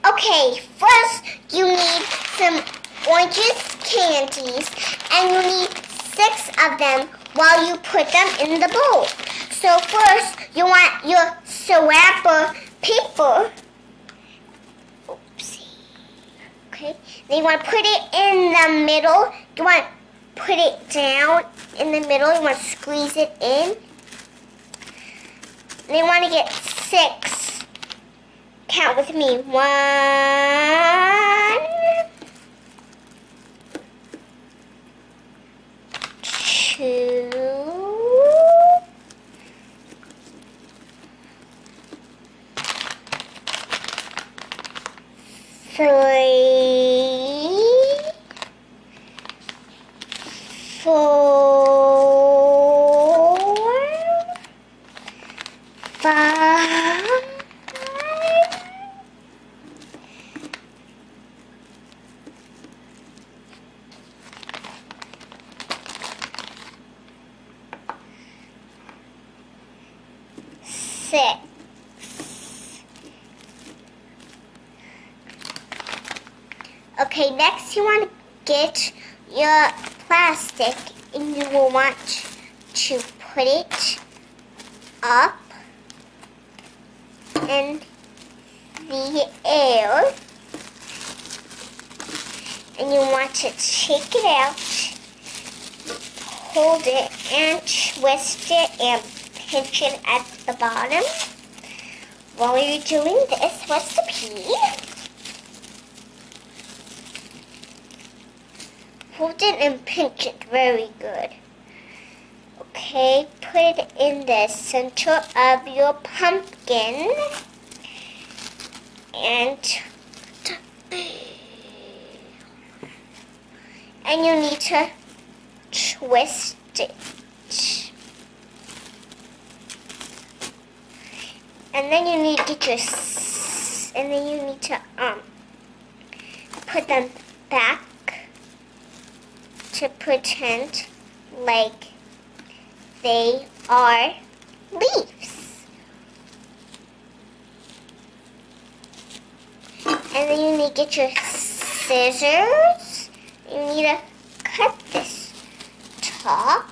Okay, first you need some oranges candies, and you need 6 of them while you put them in the bowl. So first you want your wrapper paper. Oopsie. Okay, then you want to put it in the middle. You want to put it down in the middle. You want to squeeze it in. Then you want to get 6. Count with me. 1, 2, 3, 4, 5, 6. Okay, next you want to get your plastic, and you will want to put it up in the air, and you want to take it out, hold it, and twist it and pinch it at the bottom. While you're doing this recipe, hold it and pinch it very good. Okay, put it in the center of your pumpkin. And you need to twist it. And then you need to get your, and then you need to put them back to pretend like they are leaves. And then you need to get your scissors. You need to cut this top.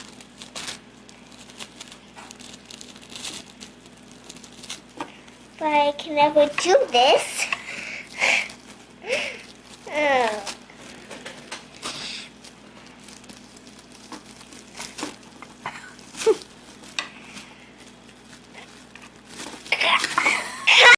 But I can never do this. Oh.